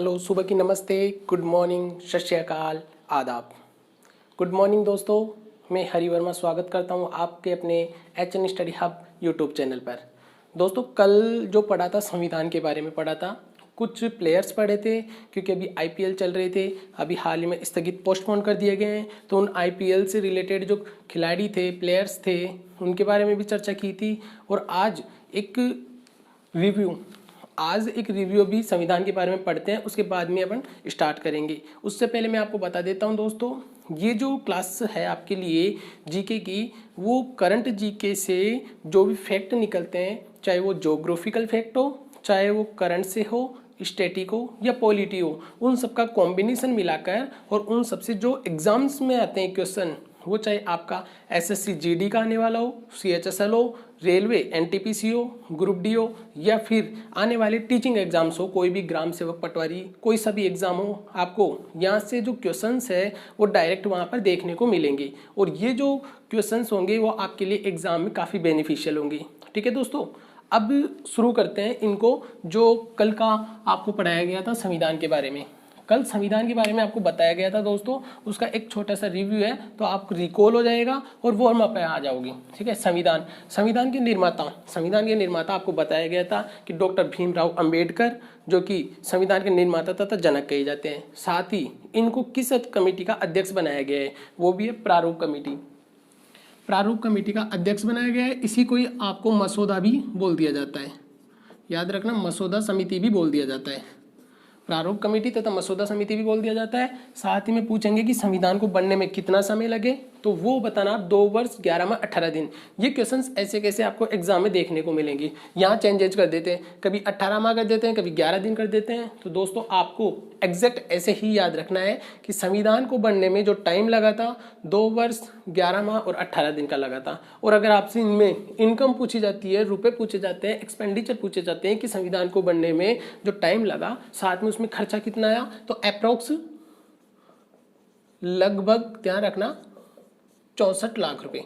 Hello, सुबह की नमस्ते, गुड मॉर्निंग, सत श्री अकाल, आदाब। गुड मॉर्निंग दोस्तों, मैं हरि वर्मा स्वागत करता हूं आपके अपने HN study hub YouTube channel पर। दोस्तों, कल जो पढ़ा था संविधान के बारे में पढ़ा था, कुछ प्लेयर्स पढ़े थे क्योंकि अभी IPL चल रहे थे, अभी हाल ही में स्थगित पोस्टपोन कर दिए गए हैं। तो उन IPL से रिलेटेड जो खिलाड़ी थे, प्लेयर्स थे, उनके बारे में भी चर्चा की थी। और आज एक रिव्यू भी संविधान के बारे में पढ़ते हैं, उसके बाद में अपन स्टार्ट करेंगे। उससे पहले मैं आपको बता देता हूं दोस्तों, ये जो क्लास है आपके लिए जीके की, वो करंट जीके से जो भी फैक्ट निकलते हैं, चाहे वो ज्योग्राफिकल फैक्ट हो, चाहे वो करंट से हो, स्टैटिक हो या पॉलिटी हो, उन सबका कॉम्बिनेशन मिलाकर और उन सबसे जो एग्जाम्स में आते हैं क्वेश्चन, वो चाहे आपका SSC GD का आने वाला हो, CHSL हो, रेलवे NTPC हो, ग्रुप डी हो, या फिर आने वाले टीचिंग एग्जाम्स हो, कोई भी ग्राम सेवक पटवारी, कोई सा भी एग्जाम हो, आपको यहाँ से जो क्वेश्चंस है वो डायरेक्ट वहाँ पर देखने को मिलेंगे। और ये जो क्वेश्चंस होंगे वो आपके लिए एग्जाम में काफ़ी बेनिफिशियल होंगे। ठीक है दोस्तों, अब शुरू करते हैं इनको। जो कल का आपको पढ़ाया गया था संविधान के बारे में, कल संविधान के बारे में आपको बताया गया था दोस्तों, उसका एक छोटा सा रिव्यू है, तो आपको रिकॉल हो जाएगा और वार्म अप पे आ जाओगे। ठीक है, संविधान के निर्माता आपको बताया गया था कि डॉक्टर भीमराव अंबेडकर, जो कि संविधान के निर्माता तथा जनक कहे जाते हैं। साथ ही इनको किस कमेटी का अध्यक्ष बनाया गया है, वो भी है प्रारूप कमेटी का अध्यक्ष बनाया गया है। इसी को ही आपको मसौदा भी बोल दिया जाता है, याद रखना, मसौदा समिति भी बोल दिया जाता है। प्रारूप कमेटी तथा मसौदा समिति भी बोल दिया जाता है। साथ ही में पूछेंगे कि संविधान को बनने में कितना समय लगे, तो वो बताना 2 वर्ष 11 माह 18 दिन। ये क्वेश्चंस ऐसे कैसे आपको एग्जाम में देखने को मिलेंगे। यहाँ चेंजेज कर देते हैं, कभी 18 माह कर देते हैं, कभी 11 दिन कर देते हैं। तो दोस्तों, आपको एग्जैक्ट ऐसे ही याद रखना है कि संविधान को बनने में जो टाइम लगा था 2 वर्ष 11 माह और 18 दिन का लगा था। और अगर आपसे इनमें इनकम पूछी जाती है, रुपए पूछे जाते हैं, एक्सपेंडिचर पूछे जाते हैं कि संविधान को बनने में जो टाइम लगा, साथ में उसमें खर्चा कितना आया, तो अप्रोक्स लगभग ध्यान रखना 64 लाख रुपए,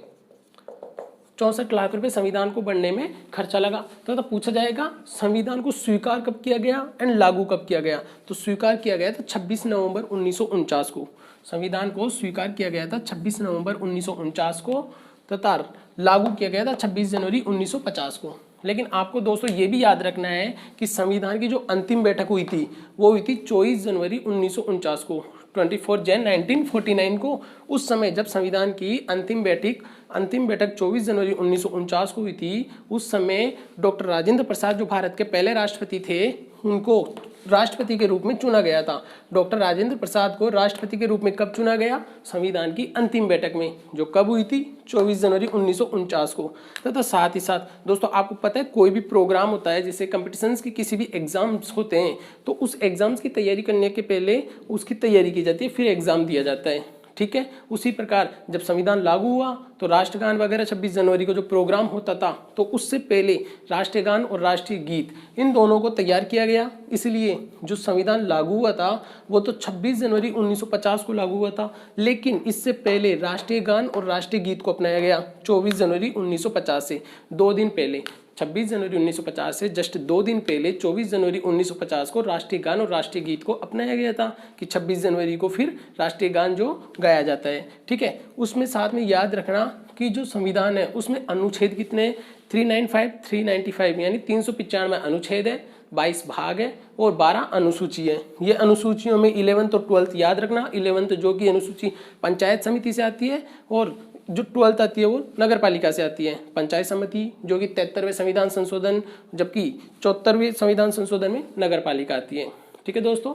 64 लाख रुपए संविधान को बनने में खर्चा लगा। तो पूछा जाएगा संविधान को स्वीकार कब किया गया एंड लागू कब किया गया। तो स्वीकार किया गया था 26 नवंबर 1949 को। संविधान को स्वीकार किया गया था 26 नवंबर 1949 को, तथा लागू किया गया था 26 जनवरी 1950 को। लेकिन आपको दोस्तों ये भी याद रखना है कि संविधान की जो अंतिम बैठक हुई थी, वो हुई थी 24 जनवरी 1949 को, 24 जन 1949 को। उस समय जब संविधान की अंतिम बैठक 24 जनवरी 1949 को हुई थी, उस समय डॉक्टर राजेंद्र प्रसाद, जो भारत के पहले राष्ट्रपति थे, उनको राष्ट्रपति के रूप में चुना गया था। डॉक्टर राजेंद्र प्रसाद को राष्ट्रपति के रूप में कब चुना गया, संविधान की अंतिम बैठक में, जो कब हुई थी 24 जनवरी 1949 को। तथा साथ ही साथ दोस्तों, आपको पता है कोई भी प्रोग्राम होता है, जैसे कंपटीशंस के किसी भी एग्जाम्स होते हैं, तो उस एग्जाम्स की तैयारी करने के पहले उसकी तैयारी की जाती है, फिर एग्जाम दिया जाता है। ठीक है, उसी प्रकार जब संविधान लागू हुआ तो राष्ट्रगान वगैरह 26 जनवरी को जो प्रोग्राम होता था, तो उससे पहले राष्ट्रगान और राष्ट्रीय गीत, इन दोनों को तैयार किया गया। इसलिए जो संविधान लागू हुआ था वो तो 26 जनवरी 1950 को लागू हुआ था, लेकिन इससे पहले राष्ट्रीय गान और राष्ट्रीय गीत को अपनाया गया 24 जनवरी 1950 से 2 दिन पहले। 26 जनवरी 1950 से जस्ट 2 दिन पहले 24 जनवरी 1950 को राष्ट्रीय गान और राष्ट्रीय गीत को अपनाया गया था कि 26 जनवरी को फिर राष्ट्रीय गान जो गाया जाता है। ठीक है, उसमें साथ में याद रखना कि जो संविधान है उसमें अनुच्छेद कितने, 395 यानी 395 अनुच्छेद है, 22 भाग है और 12 अनुसूची है। ये अनुसूचियों में 11th और 12th याद रखना। 11th जो कि अनुसूची पंचायत समिति से आती है, और जो 12th आती है वो नगर पालिका से आती है। पंचायत समिति जो कि 73वें संविधान संशोधन, जबकि 74वें संविधान संशोधन में नगर पालिका आती है। ठीक है दोस्तों,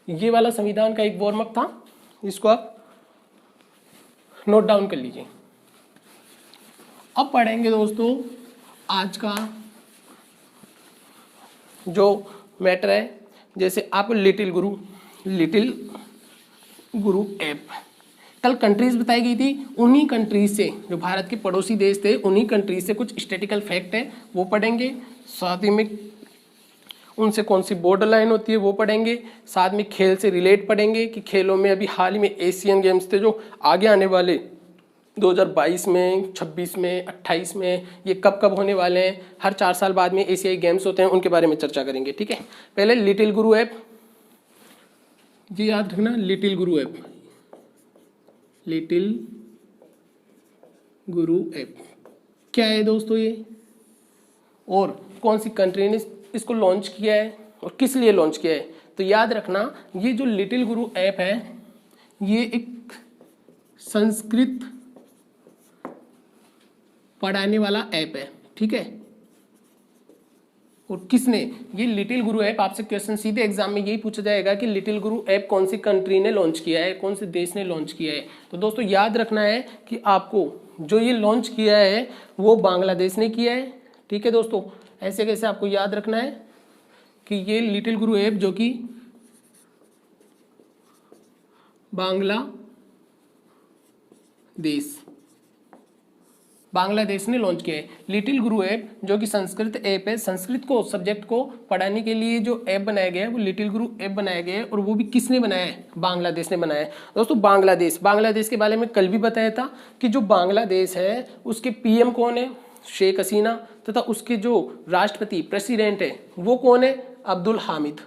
ये वाला संविधान का एक वार्म अप था, इसको आप नोट डाउन कर लीजिए। अब पढ़ेंगे दोस्तों आज का जो मैटर है, जैसे आपको लिटिल गुरु ऐप, कल कंट्रीज बताई गई थी, उन्हीं कंट्रीज से, जो भारत के पड़ोसी देश थे, उन्हीं कंट्रीज से कुछ स्टैटिकल फैक्ट है वो पढ़ेंगे। साथ ही में उनसे कौन सी बॉर्डर लाइन होती है वो पढ़ेंगे। साथ में खेल से रिलेट पढ़ेंगे कि खेलों में अभी हाल ही में एशियन गेम्स थे जो आगे आने वाले 2022 में, 26 में, 28 में, ये कब कब होने वाले हैं। हर 4 साल बाद में एशियाई गेम्स होते हैं, उनके बारे में चर्चा करेंगे। ठीक है, पहले लिटिल गुरु ऐप ये याद रखना, लिटिल गुरु ऐप, लिटिल गुरु ऐप क्या है दोस्तों ये, और कौन सी कंट्री ने इसको लॉन्च किया है और किस लिए लॉन्च किया है। तो याद रखना ये जो लिटिल गुरु ऐप है ये एक संस्कृत पढ़ाने वाला ऐप है, ठीक है। और किसने, ये लिटिल गुरु ऐप, आपसे क्वेश्चन सीधे एग्जाम में यही पूछा जाएगा कि लिटिल गुरु ऐप कौन सी कंट्री ने लॉन्च किया है, कौन से देश ने लॉन्च किया है। तो दोस्तों याद रखना है कि आपको जो ये लॉन्च किया है वो बांग्लादेश ने किया है, ठीक है दोस्तों। ऐसे कैसे आपको याद रखना है कि ये लिटिल गुरु ऐप जो कि बांग्लादेश ने लॉन्च किया है। लिटिल गुरु ऐप जो कि संस्कृत ऐप है, संस्कृत को सब्जेक्ट को पढ़ाने के लिए जो ऐप बनाया गया है वो लिटिल गुरु ऐप बनाया गया है, और वो भी किसने बनाया है, बांग्लादेश ने बनाया है। दोस्तों बांग्लादेश के बारे में कल भी बताया था कि जो बांग्लादेश है उसके पीएम कौन है, शेख हसीना, तथा उसके जो राष्ट्रपति प्रेसिडेंट है वो कौन है, अब्दुल हामिद।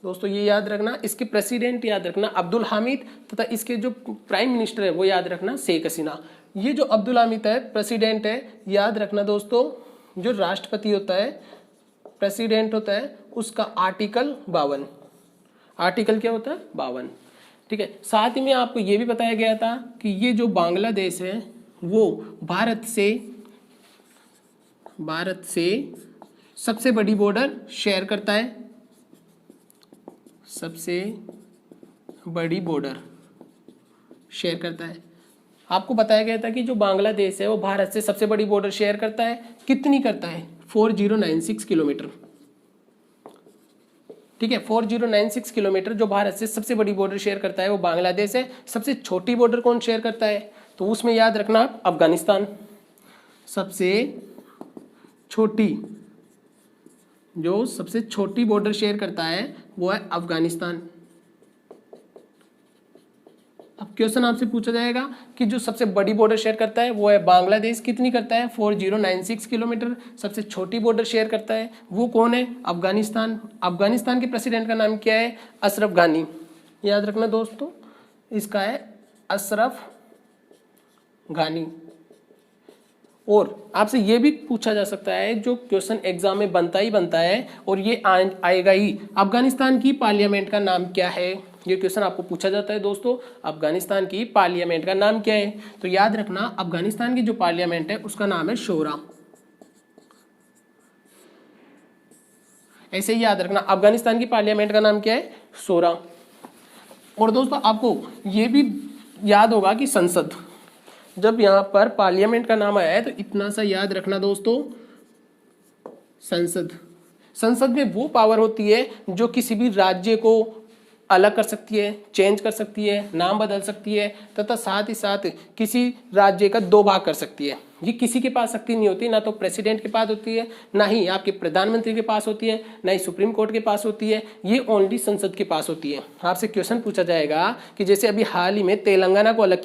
दोस्तों ये याद रखना, इसके प्रेसिडेंट याद रखना अब्दुल हामिद, तथा इसके जो प्राइम मिनिस्टर है वो याद रखना शेख हसीना। ये जो अब्दुल हामिद है प्रेसिडेंट है, याद रखना दोस्तों जो राष्ट्रपति होता है, प्रेसिडेंट होता है, उसका आर्टिकल 52, आर्टिकल क्या होता है 52, ठीक है। साथ ही में आपको ये भी बताया गया था कि ये जो बांग्लादेश है वो भारत से सबसे बड़ी बॉर्डर शेयर करता है, सबसे बड़ी बॉर्डर शेयर करता है। आपको बताया गया था कि जो बांग्लादेश है वो भारत से सबसे बड़ी बॉर्डर शेयर करता है, कितनी करता है, 4096 किलोमीटर, ठीक है। 4096 किलोमीटर जो भारत से सबसे बड़ी बॉर्डर शेयर करता है वो बांग्लादेश है। सबसे छोटी बॉर्डर कौन शेयर करता है, तो उसमें याद रखना अफगानिस्तान, सबसे छोटी बॉर्डर शेयर करता है वो है अफगानिस्तान। अब क्वेश्चन आपसे पूछा जाएगा कि जो सबसे बड़ी बॉर्डर शेयर करता है वो है बांग्लादेश, कितनी करता है 4096 किलोमीटर। सबसे छोटी बॉर्डर शेयर करता है वो कौन है, अफगानिस्तान। अफगानिस्तान के प्रेसिडेंट का नाम क्या है, अशरफ गानी, याद रखना दोस्तों इसका है अशरफ गानी। और आपसे ये भी पूछा जा सकता है, जो क्वेश्चन एग्जाम में बनता है और ये आएगा ही, अफगानिस्तान की पार्लियामेंट का नाम क्या है, ये क्वेश्चन आपको पूछा जाता है दोस्तों, अफगानिस्तान की पार्लियामेंट का नाम क्या है। तो याद रखना अफगानिस्तान की जो पार्लियामेंट है उसका नाम है शोरा, ऐसे ही याद रखना अफगानिस्तान की पार्लियामेंट का नाम क्या है, शोरा। और दोस्तों आपको ये भी याद होगा कि संसद, जब यहाँ पर पार्लियामेंट का नाम आया है तो इतना सा याद रखना दोस्तों, संसद में वो पावर होती है जो किसी भी राज्य को अलग कर सकती है, चेंज कर सकती है, नाम बदल सकती है, तथा साथ ही साथ किसी राज्य का 2 भाग कर सकती है। ये किसी के पास शक्ति नहीं होती, ना तो प्रेसिडेंट के पास होती है, ना ही आपके प्रधानमंत्री के पास होती है, ना ही सुप्रीम कोर्ट के पास होती है, ये ओनली संसद के पास होती है। आपसे क्वेश्चन पूछा जाएगा कि जैसे अभी हाल ही में तेलंगाना को अलग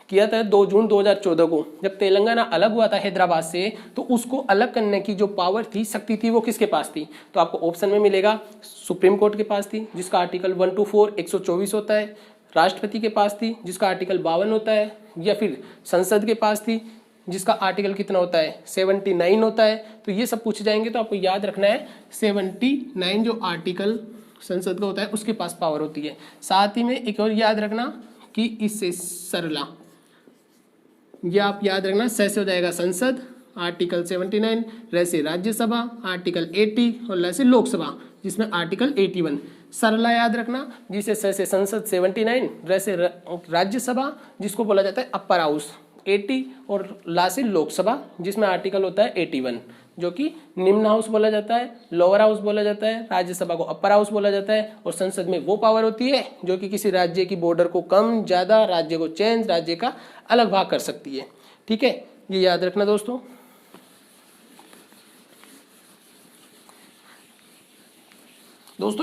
किया था 2 जून 2014 को, जब तेलंगाना अलग हुआ था हैदराबाद से, तो उसको अलग करने की जो पावर थी, शक्ति थी, वो किसके पास थी। तो आपको ऑप्शन में मिलेगा सुप्रीम कोर्ट के पास थी जिसका आर्टिकल 124 124 होता है, राष्ट्रपति के पास थी जिसका आर्टिकल 52 होता है, या फिर संसद के पास थी जिसका आर्टिकल कितना होता है 79 होता है। तो ये सब पूछे जाएंगे, तो आपको याद रखना है 79 जो आर्टिकल संसद का होता है उसके पास पावर होती है। साथ ही में एक और याद रखना कि इससे सरला, ये आप याद रखना, से हो जाएगा संसद आर्टिकल 79, रैसे राज्यसभा आर्टिकल 80 और लैसे लोकसभा जिसमें आर्टिकल 81। सरला याद रखना, जिसे से संसद 79, रैसे राज्यसभा जिसको बोला जाता है अपर हाउस 80, और ला से लोकसभा जिसमें आर्टिकल होता है 81 जो कि निम्न हाउस बोला जाता है, लोअर हाउस बोला जाता है, राज्यसभा को अपर हाउस बोला जाता है। और संसद में वो पावर होती है जो कि किसी राज्य की बॉर्डर को कम ज्यादा, राज्य को चेंज, राज्य का अलग भाग कर सकती है, ठीक है। ये याद रखना दोस्तों।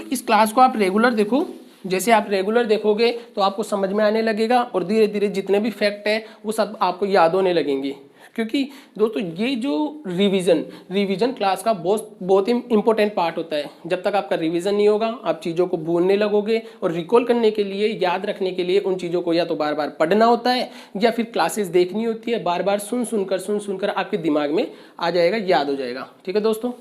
इस क्लास को आप रेगुलर देखो, जैसे आप रेगुलर देखोगे तो आपको समझ में आने लगेगा और धीरे धीरे जितने भी फैक्ट है वो सब आपको याद होने लगेंगे, क्योंकि दोस्तों ये जो रिवीजन क्लास का बहुत ही इंपॉर्टेंट पार्ट होता है। जब तक आपका रिवीजन नहीं होगा आप चीज़ों को भूलने लगोगे, और रिकॉल करने के लिए, याद रखने के लिए उन चीज़ों को या तो बार बार पढ़ना होता है या फिर क्लासेस देखनी होती है, बार बार सुन सुनकर आपके दिमाग में आ जाएगा, याद हो जाएगा। ठीक है दोस्तों,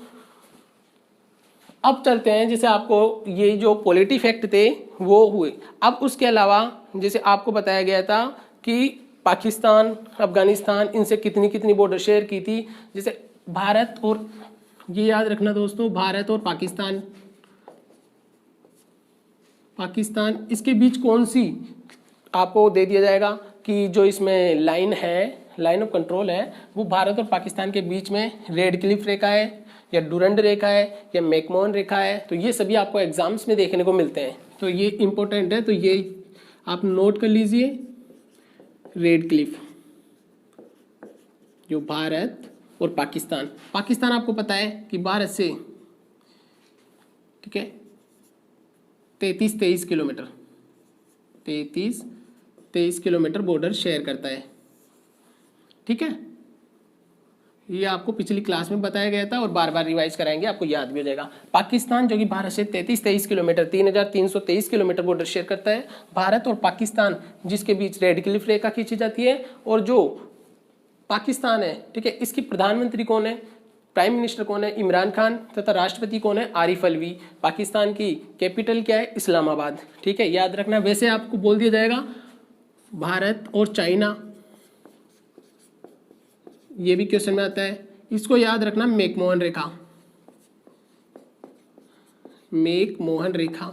अब चलते हैं, जैसे आपको ये जो पॉलिटी फैक्ट थे वो हुए। अब उसके अलावा जैसे आपको बताया गया था कि पाकिस्तान, अफगानिस्तान, इनसे कितनी कितनी बॉर्डर शेयर की थी। जैसे भारत और, ये याद रखना दोस्तों, भारत और पाकिस्तान इसके बीच कौन सी, आपको दे दिया जाएगा कि जो इसमें लाइन है, लाइन ऑफ कंट्रोल है, वो भारत और पाकिस्तान के बीच में रेड क्लिफ रेखा है या डुरंड रेखा है या मैकमोहन रेखा है। तो ये सभी आपको एग्जाम्स में देखने को मिलते हैं, तो ये इंपॉर्टेंट है, तो ये आप नोट कर लीजिए। रेड क्लिफ, जो भारत और पाकिस्तान आपको पता है कि भारत से, ठीक है, 33 किलोमीटर 23 किलोमीटर बॉर्डर शेयर करता है। ठीक है, ये आपको पिछली क्लास में बताया गया था और बार बार रिवाइज कराएंगे, आपको याद भी हो जाएगा। पाकिस्तान जो कि भारत से 33 किलोमीटर 3323 किलोमीटर बॉर्डर शेयर करता है। भारत और पाकिस्तान जिसके बीच रेड क्लिफ रेखा खींची जाती है, और जो पाकिस्तान है, ठीक है, इसकी प्रधानमंत्री कौन है, प्राइम मिनिस्टर कौन है, इमरान खान, तथा राष्ट्रपति कौन है, आरिफ अलवी। पाकिस्तान की कैपिटल क्या है, इस्लामाबाद। ठीक है, याद रखना। वैसे आपको बोल दिया जाएगा भारत और चाइना, ये भी क्वेश्चन में आता है, इसको याद रखना, मैकमोहन रेखा।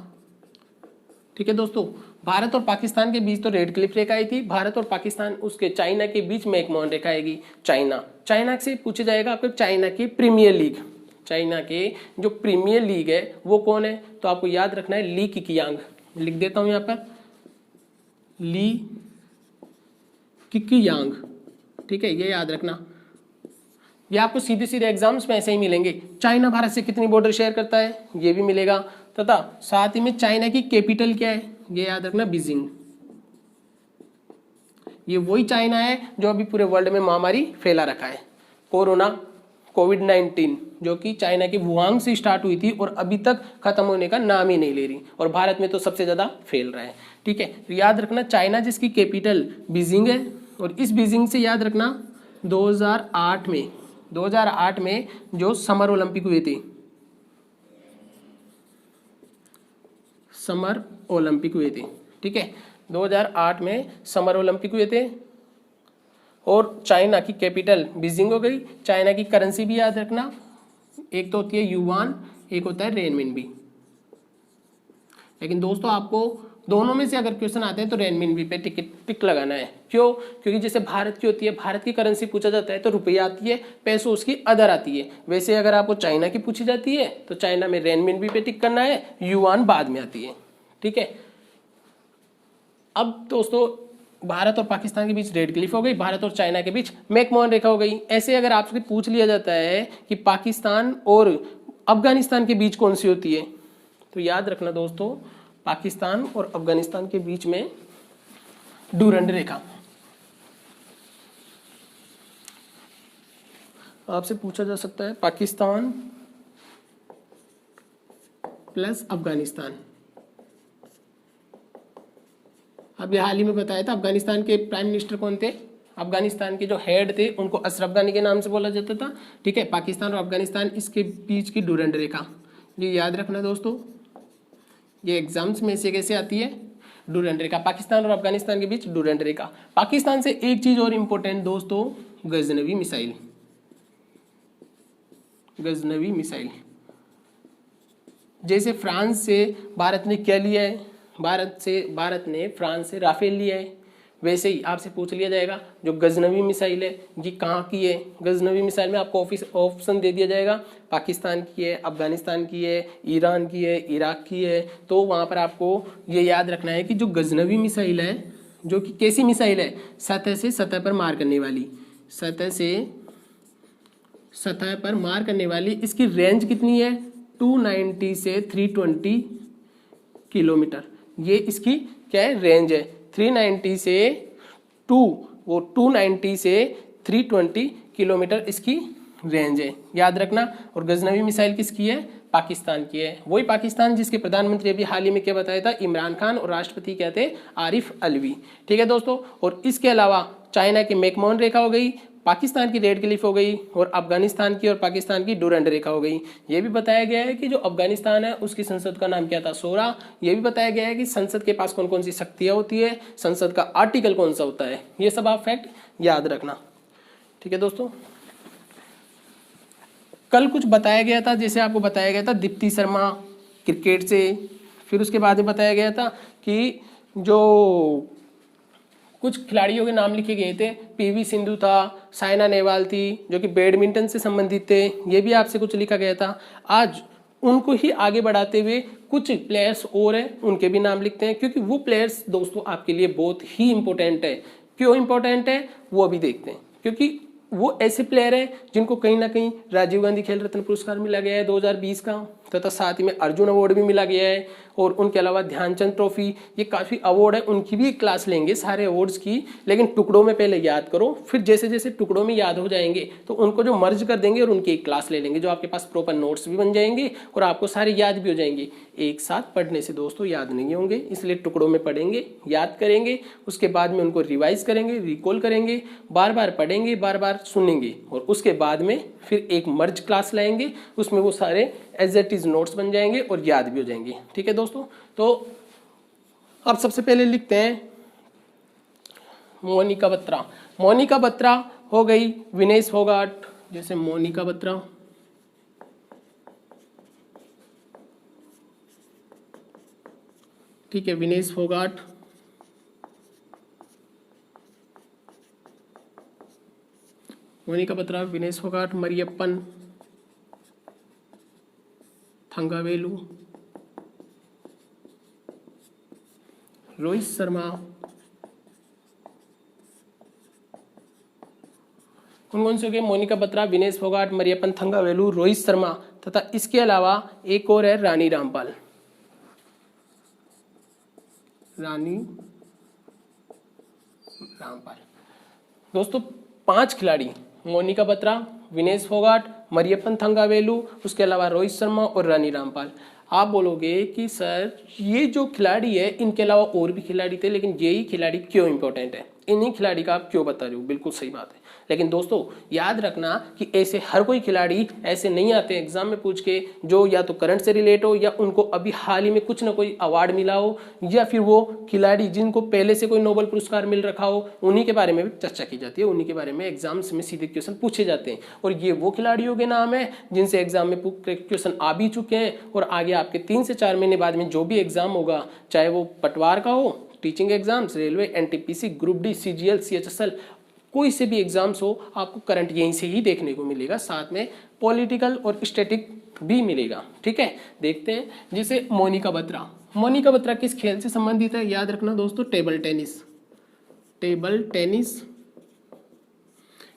ठीक है दोस्तों, भारत और पाकिस्तान के बीच तो रेड क्लिफ रेखा आई थी, भारत और पाकिस्तान, उसके चाइना के बीच मैकमोहन रेखा आएगी। चाइना से पूछा जाएगा आपको चाइना की प्रीमियर लीग, चाइना के जो प्रीमियर लीग है वो कौन है, तो आपको याद रखना है ली किकियांग। लिख देता हूं यहां पर, ली किकियांग। ठीक है, ये याद रखना, ये आपको सीधे सीधे एग्जाम्स में ऐसे ही मिलेंगे। चाइना भारत से कितनी बॉर्डर शेयर करता है, ये भी मिलेगा, तथा साथ ही में चाइना की कैपिटल क्या है, ये याद रखना, बीजिंग। ये वही चाइना है जो अभी पूरे वर्ल्ड में महामारी फैला रखा है, कोविड-19, जो कि चाइना के वुहान से स्टार्ट हुई थी और अभी तक खत्म होने का नाम ही नहीं ले रही, और भारत में तो सबसे ज्यादा फैल रहा है। ठीक है, तो याद रखना, चाइना जिसकी कैपिटल बीजिंग है, और इस बीजिंग से याद रखना 2008 में जो समर ओलंपिक हुए थे, ठीक है, 2008 में समर ओलंपिक हुए थे, और चाइना की कैपिटल बीजिंग हो गई। चाइना की करेंसी भी याद रखना, एक तो होती है युआन, एक होता है रेनमिनबी। लेकिन दोस्तों आपको दोनों में से अगर क्वेश्चन आते हैं तो रेनमिनबी पे टिक लगाना है। क्यों? क्योंकि जैसे भारत की होती है, भारत की करेंसी पूछा जाता है तो रुपया आती है, पैसों उसकी अदर आती है। वैसे अगर आपको चाइना की पूछी जाती है तो चाइना में रेनमिनबी पे टिक करना है, युआन बाद में आती है। ठीक है, अब दोस्तों भारत और पाकिस्तान के बीच रेड क्लिफ हो गई, भारत और चाइना के बीच मैकमोहन रेखा हो गई। ऐसे अगर आपसे पूछ लिया जाता है कि पाकिस्तान और अफगानिस्तान के बीच कौन सी होती है, तो याद रखना दोस्तों, पाकिस्तान और अफगानिस्तान के बीच में डुरंड रेखा। आपसे पूछा जा सकता है पाकिस्तान प्लस अफगानिस्तान। अभी हाल ही में बताया था अफगानिस्तान के प्राइम मिनिस्टर कौन थे, अफगानिस्तान के जो हेड थे उनको अशरफ गनी के नाम से बोला जाता था। ठीक है, पाकिस्तान और अफगानिस्तान इसके बीच की डुरंड रेखा, ये याद रखना दोस्तों, ये एग्जाम्स में से कैसे आती है, डुरंड रेखा, पाकिस्तान और अफगानिस्तान के बीच डुरंड रेखा। पाकिस्तान से एक चीज और इंपॉर्टेंट दोस्तों, गजनवी मिसाइल। जैसे फ्रांस से भारत ने क्या लिया है, भारत ने फ्रांस से राफेल लिया है, वैसे ही आपसे पूछ लिया जाएगा जो गजनवी मिसाइल है ये कहाँ की है। गजनवी मिसाइल में आपको ऑप्शन दे दिया जाएगा, पाकिस्तान की है, अफगानिस्तान की है, ईरान की है, इराक की है। तो वहाँ पर आपको ये याद रखना है कि जो गजनवी मिसाइल है, जो कि कैसी मिसाइल है, सतह से सतह पर मार करने वाली, सतह से सतह पर मार करने वाली। इसकी रेंज कितनी है, 290 से 320 किलोमीटर। ये इसकी क्या है, रेंज है। 290 से 320 किलोमीटर इसकी रेंज है, याद रखना। और गजनवी मिसाइल किसकी है? पाकिस्तान की है। वही पाकिस्तान जिसके प्रधानमंत्री अभी हाल ही में क्या बताया था? इमरान खान, और राष्ट्रपति क्या थे? आरिफ अलवी। ठीक है दोस्तों। और इसके अलावा चाइना की मैकमोहन रेखा हो गई, पाकिस्तान की रेड क्लिफ हो गई, और अफगानिस्तान की और पाकिस्तान की डुरंड रेखा हो गई। ये भी बताया गया है कि जो अफगानिस्तान है उसकी संसद का नाम क्या था? शोरा। ये भी बताया गया है कि संसद के पास कौन कौन सी शक्तियां होती है, संसद का आर्टिकल कौन सा होता है। ये सब आप फैक्ट याद रखना। ठीक है दोस्तों। कल कुछ बताया गया था, जैसे आपको बताया गया था दीप्ति शर्मा क्रिकेट से, फिर उसके बाद बताया गया था कि जो कुछ खिलाड़ियों के नाम लिखे गए थे, पीवी सिंधु था, साइना नेहवाल थी जो कि बैडमिंटन से संबंधित थे, ये भी आपसे कुछ लिखा गया था। आज उनको ही आगे बढ़ाते हुए कुछ प्लेयर्स और हैं, उनके भी नाम लिखते हैं, क्योंकि वो प्लेयर्स दोस्तों आपके लिए बहुत ही इंपॉर्टेंट है। क्यों इंपॉर्टेंट है वो अभी देखते हैं, क्योंकि वो ऐसे प्लेयर हैं जिनको कहीं ना कहीं राजीव गांधी खेल रत्न पुरस्कार मिला गया है 2020 का, तथा साथ ही में अर्जुन अवार्ड भी मिला गया है, और उनके अलावा ध्यानचंद ट्रॉफी, ये काफ़ी अवार्ड है, उनकी भी एक क्लास लेंगे सारे अवार्ड्स की। लेकिन टुकड़ों में पहले याद करो, फिर जैसे जैसे टुकड़ों में याद हो जाएंगे तो उनको जो मर्ज कर देंगे और उनकी एक क्लास ले लेंगे, जो आपके पास प्रॉपर नोट्स भी बन जाएंगे और आपको सारे याद भी हो जाएंगे। एक साथ पढ़ने से दोस्तों याद नहीं होंगे, इसलिए टुकड़ों में पढ़ेंगे, याद करेंगे, उसके बाद में उनको रिवाइज करेंगे, रिकॉल करेंगे, बार बार पढ़ेंगे, बार बार सुनेंगे, और उसके बाद में फिर एक मर्ज क्लास लाएंगे, उसमें वो सारे एज इट इज नोट्स बन जाएंगे और याद भी हो जाएंगे। ठीक है दोस्तों। तो अब सबसे पहले लिखते हैं मोनिका बत्रा। मोनिका बत्रा हो गई, विनेश फोगाट, जैसे मोनिका बत्रा, ठीक है, विनेश फोगाट, मोनिका बत्रा, विनेश फोगाट, मरियप्पन थंगावेलु, रोहित शर्मा, कौन कौन से हो गए? मोनिका बत्रा, विनेश फोगाट, मरियप्पन थंगावेलु, रोहित शर्मा, तथा इसके अलावा एक और है रानी रामपाल। रानी रामपाल दोस्तों 5 खिलाड़ी, मोनिका बत्रा, विनेश फोगाट, मरियप्पन थंगावेलु, उसके अलावा रोहित शर्मा और रानी रामपाल। आप बोलोगे कि सर ये जो खिलाड़ी है इनके अलावा और भी खिलाड़ी थे, लेकिन यही खिलाड़ी क्यों इंपॉर्टेंट है, इन्हीं खिलाड़ी का आप क्यों बता रहे हो? बिल्कुल सही बात है। लेकिन दोस्तों याद रखना कि ऐसे हर कोई खिलाड़ी ऐसे नहीं आते एग्जाम में पूछ के, जो या तो करंट से रिलेट हो, या उनको अभी हाल ही में कुछ ना कोई अवार्ड मिला हो, या फिर वो खिलाड़ी जिनको पहले से कोई नोबेल पुरस्कार मिल रखा हो, उन्हीं के बारे में भी चर्चा की जाती है, उन्हीं के बारे में एग्जाम्स में सीधे क्वेश्चन पूछे जाते हैं। और ये वो खिलाड़ियों के नाम है जिनसे एग्जाम में क्वेश्चन आ भी चुके हैं, और आगे आपके 3 से 4 महीने बाद में जो भी एग्जाम होगा, चाहे वो पटवार का हो, teaching exams, railway, NTPC, group D, CGL, CHSL, कोई से भी एग्जाम्स हो, आपको करंट यहीं से ही देखने को मिलेगा, साथ में पॉलिटिकल और स्टैटिक भी मिलेगा। ठीक है, देखते हैं। जैसे मोनिका बत्रा, मोनिका बत्रा किस खेल से संबंधित है? याद रखना दोस्तों, टेबल टेनिस, टेबल टेनिस।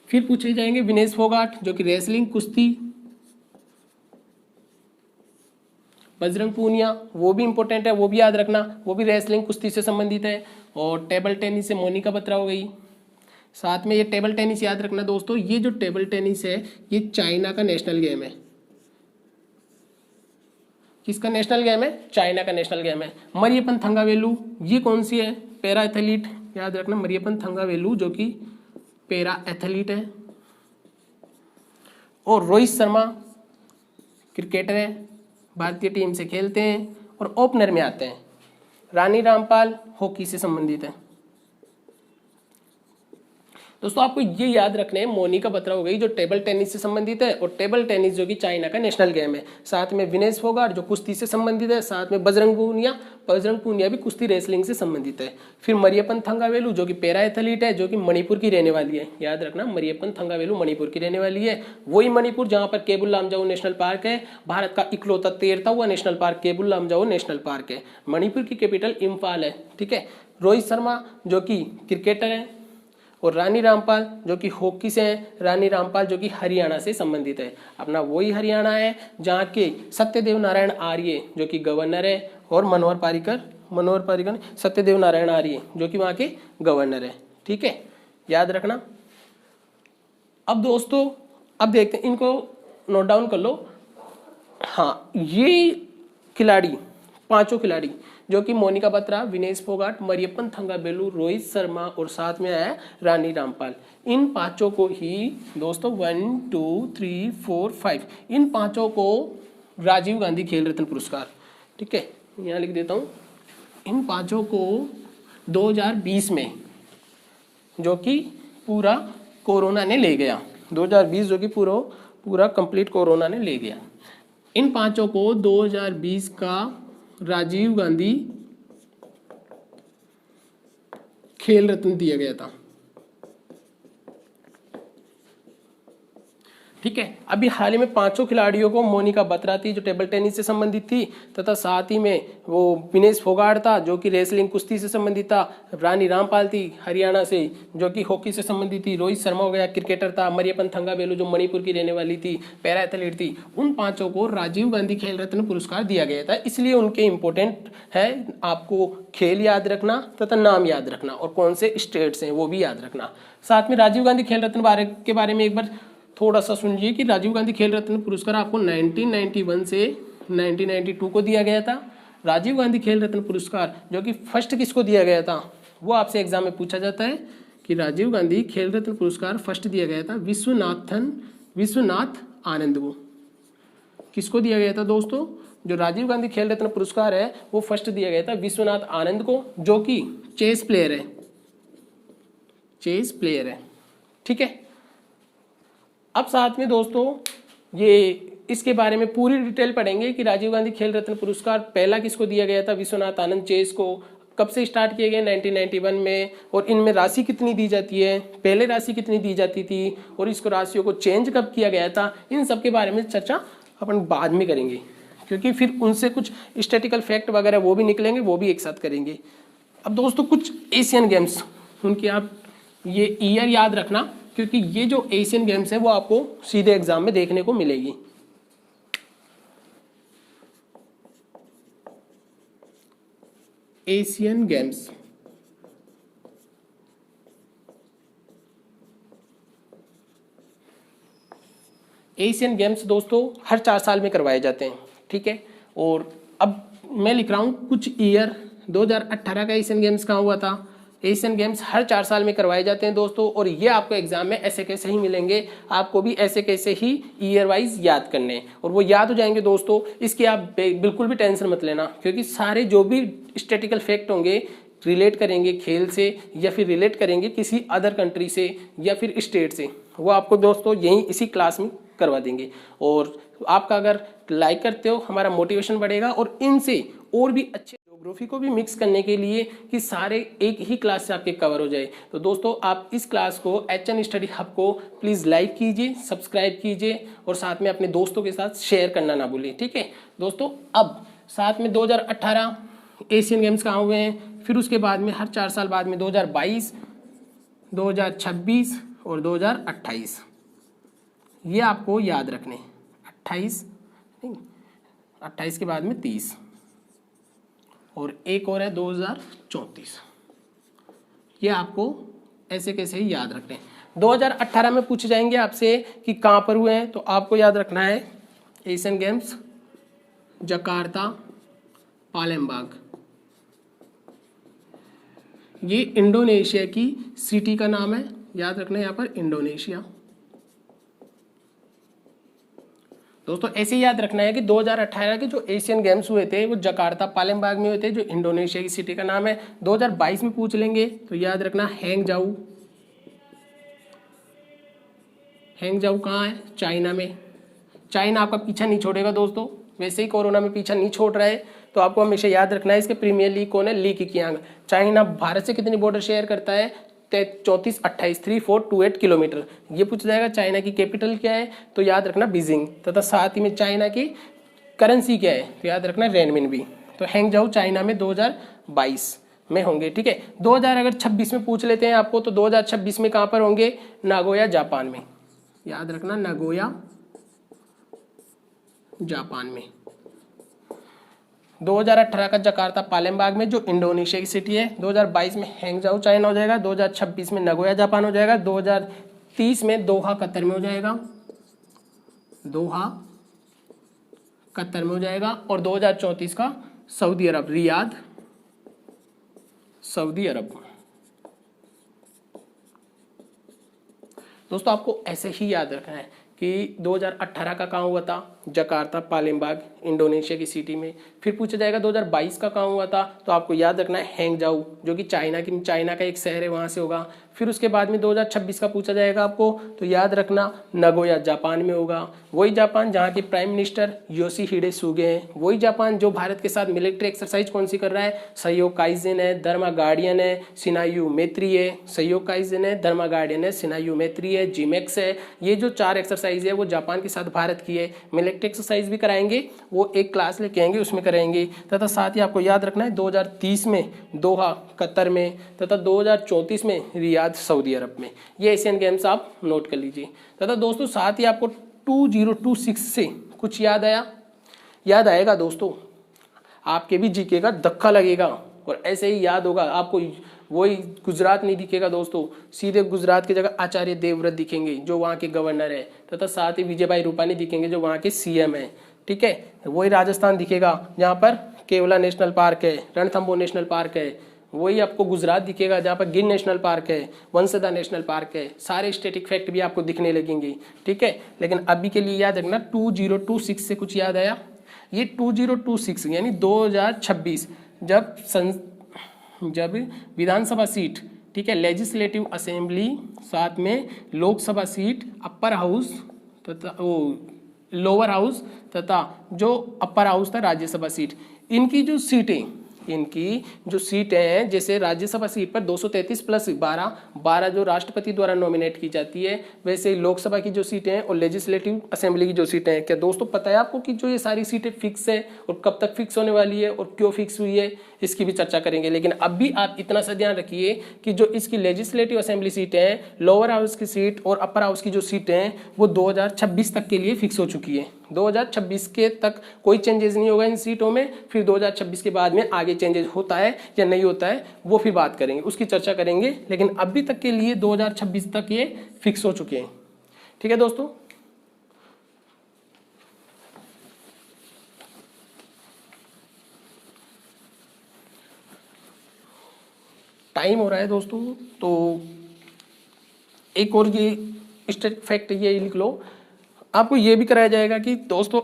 फिर पूछे जाएंगे विनेश फोगाट जो कि रेसलिंग, कुश्ती, बजरंग पूनिया वो भी इंपॉर्टेंट है, वो भी याद रखना, वो भी रेसलिंग कुश्ती से संबंधित है। और टेबल टेनिस से मोनिका बत्रा हो गई। साथ में ये टेबल टेनिस याद रखना दोस्तों, ये जो टेबल टेनिस है ये चाइना का नेशनल गेम है। किसका नेशनल गेम है? चाइना का नेशनल गेम है। मरियप्पन थंगावेलु ये कौन सी है? पैरा एथलीट, याद रखना मरियप्पन थंगावेलु जो कि पैरा एथलीट है। और रोहित शर्मा क्रिकेटर है, भारतीय टीम से खेलते हैं और ओपनर में आते हैं। रानी रामपाल हॉकी से संबंधित है। दोस्तों आपको ये याद रखना है, मोनिका बत्रा हो गई जो टेबल टेनिस से संबंधित है, और टेबल टेनिस जो कि चाइना का नेशनल गेम है। साथ में विनेश फोगाट जो कुश्ती से संबंधित है, साथ में बजरंग पूनिया भी कुश्ती रेसलिंग से संबंधित है। फिर मरियप्पन थंगावेलु जो कि पैरा एथलीट है, जो कि मणिपुर की रहने वाली है। याद रखना मरियप्पन थंगावेलु मणिपुर की रहने वाली है। वही मणिपुर जहाँ पर केबुल लामजाओ नेशनल पार्क है, भारत का इकलौता तैरता हुआ national park Keibul Lamjao national park है। मणिपुर की कैपिटल इम्फाल है। ठीक है। रोहित शर्मा जो कि क्रिकेटर है, और रानी रामपाल जो कि हॉकी से है। रानी रामपाल जो कि हरियाणा से संबंधित है, अपना वही हरियाणा है जहाँ के सत्यदेव नारायण आर्य जो कि गवर्नर है, और मनोहर पारिकर सत्यदेव नारायण आर्य जो कि वहाँ के गवर्नर है। ठीक है, याद रखना। अब दोस्तों अब देखते हैं, इनको नोट डाउन कर लो। हाँ, ये खिलाड़ी, पांचों खिलाड़ी जो कि मोनिका बत्रा, विनेश फोगाट, मरियप्पन थंगावेलु, रोहित शर्मा और साथ में आया रानी रामपाल, इन पांचों को ही दोस्तों 1 2 3 4 5 इन पांचों को राजीव गांधी खेल रत्न पुरस्कार, ठीक है, यहाँ लिख देता हूँ, इन पांचों को 2020 में, जो कि पूरा कोरोना ने ले गया, 2020 जो कि पूरा कंप्लीट कोरोना ने ले गया, इन पांचों को 2020 का राजीव गांधी खेल रत्न दिया गया था, ठीक है। अभी हाल ही में पांचों खिलाड़ियों को, मोनिका बत्रा थी जो टेबल टेनिस से संबंधित थी, तथा साथ ही में वो विनेश फोगाट था जो कि रेसलिंग कुश्ती से संबंधित था, रानी रामपाल थी हरियाणा से जो कि हॉकी से संबंधित थी, रोहित शर्मा हो गया क्रिकेटर था, मरियप्पन थंगावेलु जो मणिपुर की रहने वाली थी, पैरा एथलीट थी, उन पांचों को राजीव गांधी खेल रत्न पुरस्कार दिया गया था। इसलिए उनके इंपॉर्टेंट है आपको खेल याद रखना तथा नाम याद रखना और कौन से स्टेट्स हैं वो भी याद रखना। साथ में राजीव गांधी खेल रत्न के बारे में एक बार थोड़ा सा सुनिए कि राजीव गांधी खेल रत्न पुरस्कार आपको 1991 से 1992 को दिया गया था। राजीव गांधी खेल रत्न पुरस्कार जो कि फर्स्ट किसको दिया गया था, वो आपसे एग्जाम में पूछा जाता है कि राजीव गांधी खेल रत्न पुरस्कार फर्स्ट दिया गया था विश्वनाथ आनंद को। किसको दिया गया था दोस्तों, जो राजीव गांधी खेल रत्न पुरस्कार है वो फर्स्ट दिया गया था विश्वनाथ आनंद को, जो कि चेस प्लेयर है, ठीक है। अब साथ में दोस्तों ये इसके बारे में पूरी डिटेल पढ़ेंगे कि राजीव गांधी खेल रत्न पुरस्कार पहला किसको दिया गया था, विश्वनाथ आनंद चेस को, कब से स्टार्ट किए गए 1991 में, और इनमें राशि कितनी दी जाती है, पहले राशि कितनी दी जाती थी और इसको राशियों को चेंज कब किया गया था, इन सब के बारे में चर्चा अपन बाद में करेंगे, क्योंकि फिर उनसे कुछ स्टैटिकल फैक्ट वगैरह वो भी निकलेंगे, वो भी एक साथ करेंगे। अब दोस्तों कुछ एशियन गेम्स, उनकी आप ये ईयर याद रखना, क्योंकि ये जो एशियन गेम्स है वो आपको सीधे एग्जाम में देखने को मिलेगी। एशियन गेम्स दोस्तों हर 4 साल में करवाए जाते हैं, ठीक है। और अब मैं लिख रहा हूं कुछ ईयर, 2018 का एशियन गेम्स कहाँ हुआ था। एशियन गेम्स हर 4 साल में करवाए जाते हैं दोस्तों, और ये आपको एग्जाम में ऐसे कैसे ही मिलेंगे, आपको भी ऐसे कैसे ही ईयर वाइज याद करने हैं, और वो याद हो जाएंगे दोस्तों। इसकी आप बिल्कुल भी टेंशन मत लेना, क्योंकि सारे जो भी स्टैटिकल फैक्ट होंगे रिलेट करेंगे खेल से या फिर रिलेट करेंगे किसी अदर कंट्री से या फिर स्टेट से, वो आपको दोस्तों यहीं इसी क्लास में करवा देंगे। और आपका अगर लाइक करते हो हमारा मोटिवेशन बढ़ेगा, और इनसे और भी अच्छे ज्योग्राफी को भी मिक्स करने के लिए कि सारे एक ही क्लास से आपके कवर हो जाए। तो दोस्तों आप इस क्लास को HN स्टडी हब को प्लीज़ लाइक कीजिए, सब्सक्राइब कीजिए और साथ में अपने दोस्तों के साथ शेयर करना ना भूलिए, ठीक है दोस्तों। अब साथ में 2018 एशियन गेम्स कहाँ हुए हैं, फिर उसके बाद में हर 4 साल बाद में 2022, 2026 और 2028, ये आपको याद रखने। 28 के बाद में 30 और एक और है 2034, ये आपको ऐसे कैसे ही याद रखने। 2018 में पूछे जाएंगे आपसे कि कहाँ पर हुए हैं, तो आपको याद रखना है एशियन गेम्स जकार्ता पालेमबाग, ये इंडोनेशिया की सिटी का नाम है, याद रखना है यहाँ पर इंडोनेशिया। दोस्तों ऐसे याद रखना है कि 2018 के जो एशियन गेम्स हुए थे वो जकार्ता पालेमबाग में हुए थे, जो इंडोनेशिया की सिटी का नाम है। 2022 में पूछ लेंगे तो याद रखना हैंगजाऊ कहाँ है, चाइना में। चाइना आपका पीछा नहीं छोड़ेगा दोस्तों, वैसे ही कोरोना में पीछा नहीं छोड़ रहा है, तो आपको हमेशा याद रखना है इसके प्रीमियर लीग कौन है, ली कीकियांग। चाइना भारत से कितनी बॉर्डर शेयर करता है, 3428 किलोमीटर। ये पूछा जाएगा चाइना की कैपिटल क्या है, तो याद रखना बीजिंग, तथा साथ ही में चाइना की करेंसी क्या है, तो याद रखना रेनमिनबी। तो हैंगजाऊ चाइना में 2022 में होंगे, ठीक है। 2026 में पूछ लेते हैं आपको, तो 2026 में कहाँ पर होंगे, नागोया जापान में, याद रखना नागोया जापान में। 2018 का जकार्ता पालेमबाग में जो इंडोनेशिया की सिटी है, 2022 में हैंगजाऊ चाइना हो जाएगा, 2026 में नागोया जापान हो जाएगा, 2000 2030 में दोहा कतर में हो जाएगा, दोहा कतर में हो जाएगा। और 2034 का सऊदी अरब, रियाद सऊदी अरब। दोस्तों आपको ऐसे ही याद रखना है कि 2018 का कहाँ हुआ था, जकार्ता पालेमबाग इंडोनेशिया की सिटी में। फिर पूछा जाएगा 2022 का कहाँ हुआ था, तो आपको याद रखना है हैंगजाऊ, जो कि चाइना का एक शहर है, वहाँ से होगा। फिर उसके बाद में 2026 का पूछा जाएगा आपको, तो याद रखना नगोया जापान में होगा। वही जापान जहाँ के प्राइम मिनिस्टर योशिहिडे सुगे हैं। वही जापान जो भारत के साथ मिलिट्री एक्सरसाइज कौन सी कर रहा है, सहयोग काइजेन है, धर्मा गार्डियन है, सिनायू मैत्री है। सहयोग काइजेन है, धर्मा गार्डियन है, सिनायू मैत्री है, जिमेक्स है। ये जो 4 एक्सरसाइज है वो जापान के साथ भारत की है। मिलिट्री एक्सरसाइज भी कराएंगे, वो एक क्लास लेके आएंगे, उसमें कराएंगे। तथा साथ ही आपको याद रखना है 2030 में दोहा कतर में, तथा 2034 में रियाद सऊदी अरब में। ये एशियन गेम्स आप नोट कर लीजिए। तथा दोस्तों साथ ही आपको 2026 से कुछ याद आएगा दोस्तों, आपके भी जीके का धक्का लगेगा और ऐसे ही याद होगा आपको। वही गुजरात नहीं दिखेगा दोस्तों, सीधे गुजरात की जगह आचार्य देवव्रत दिखेंगे जो वहाँ के गवर्नर है, तथा साथ ही विजय भाई रूपानी दिखेंगे जो वहाँ के सीएम है। ठीक है, वही राजस्थान दिखेगा जहाँ पर केवला नेशनल पार्क है, रणथंबोर नेशनल पार्क है। वही आपको गुजरात दिखेगा जहाँ पर गिर नेशनल पार्क है, वंसदा नेशनल पार्क है। सारे स्टैटिक फैक्ट भी आपको दिखने लगेंगे। ठीक है, लेकिन अभी के लिए याद रखना 2026 से कुछ याद आया। ये 2026 यानी 2026 जब विधानसभा सीट, ठीक है, लेजिस्लेटिव असेंबली, साथ में लोकसभा सीट, अपर हाउस तथा लोअर हाउस तथा जो अपर हाउस था राज्यसभा सीट, इनकी जो सीटें हैं, जैसे राज्यसभा सीट पर 233 प्लस 12 जो राष्ट्रपति द्वारा नॉमिनेट की जाती है, वैसे ही लोकसभा की जो सीटें हैं और लेजिस्लेटिव असेंबली की जो सीटें हैं। क्या दोस्तों पता है आपको कि जो ये सारी सीटें फिक्स है और कब तक फिक्स होने वाली है और क्यों फिक्स हुई है, इसकी भी चर्चा करेंगे। लेकिन अभी आप इतना सा ध्यान रखिए कि जो इसकी लेजिस्लेटिव असेंबली सीटें हैं, लोअर हाउस की सीट और अपर हाउस की जो सीटें हैं, वो 2026 तक के लिए फिक्स हो चुकी है। 2026 के तक कोई चेंजेस नहीं होगा इन सीटों में। फिर 2026 के बाद में आगे चेंजेस होता है या नहीं होता है वो फिर बात करेंगे, उसकी चर्चा करेंगे। लेकिन अभी तक के लिए 2026 तक ये फिक्स हो चुके हैं। ठीक है दोस्तों, टाइम हो रहा है दोस्तों, तो एक और ये स्टैटिक फैक्ट ये लिख लो। आपको ये भी कराया जाएगा कि दोस्तों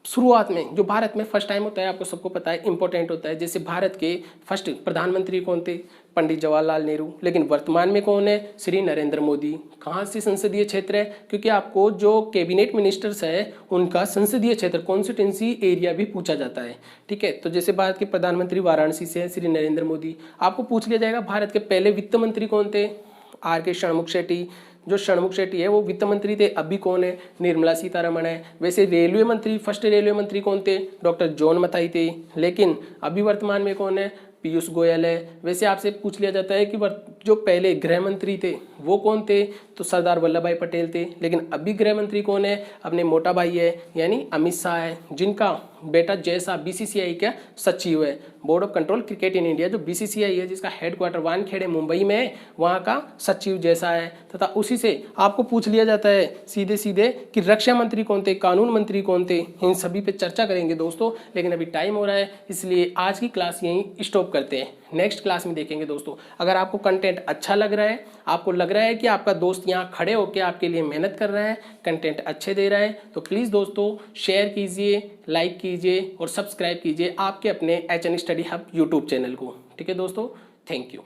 शुरुआत में जो भारत में फर्स्ट टाइम होता है, आपको सबको पता है, इंपॉर्टेंट होता है। जैसे भारत के फर्स्ट प्रधानमंत्री कौन थे, पंडित जवाहरलाल नेहरू। लेकिन वर्तमान में कौन है, श्री नरेंद्र मोदी। कहाँ से संसदीय क्षेत्र है, क्योंकि आपको जो कैबिनेट मिनिस्टर्स है उनका संसदीय क्षेत्र कॉन्स्टिट्यूंसी एरिया भी पूछा जाता है। ठीक है, तो जैसे भारत के प्रधानमंत्री वाराणसी से है श्री नरेंद्र मोदी। आपको पूछ लिया जाएगा भारत के पहले वित्त मंत्री कौन थे, आर.के. षणमुख शेट्टी। जो षणमुख शेट्टी है वो वित्त मंत्री थे, अभी कौन है, निर्मला सीतारमण है। वैसे रेलवे मंत्री, फर्स्ट रेलवे मंत्री कौन थे, डॉक्टर जॉन मथाई थे। लेकिन अभी वर्तमान में कौन है, पीयूष गोयल है। वैसे आपसे पूछ लिया जाता है कि जो पहले गृह मंत्री थे वो कौन थे, तो सरदार वल्लभ भाई पटेल थे। लेकिन अभी गृह मंत्री कौन है, अपने मोटा भाई है यानी अमित शाह है, जिनका बेटा जय शाह बीसीसीआई का सचिव है, board of control cricket in India जो बीसीसीआई है, जिसका हेडक्वार्टर वानखेड़े मुंबई में है, वहाँ का सचिव जय शाह है। तथा उसी से आपको पूछ लिया जाता है सीधे सीधे कि रक्षा मंत्री कौन थे, कानून मंत्री कौन थे। इन सभी पे चर्चा करेंगे दोस्तों, लेकिन अभी टाइम हो रहा है इसलिए आज की क्लास यहीं स्टॉप करते हैं। नेक्स्ट क्लास में देखेंगे दोस्तों। अगर आपको कंटेंट अच्छा लग रहा है, आपको लग रहा है कि आपका दोस्त यहाँ खड़े होकर आपके लिए मेहनत कर रहा है, कंटेंट अच्छे दे रहा है, तो प्लीज़ दोस्तों शेयर कीजिए, लाइक कीजिए और सब्सक्राइब कीजिए आपके अपने HN study hub YouTube channel को। ठीक है दोस्तों, थैंक यू।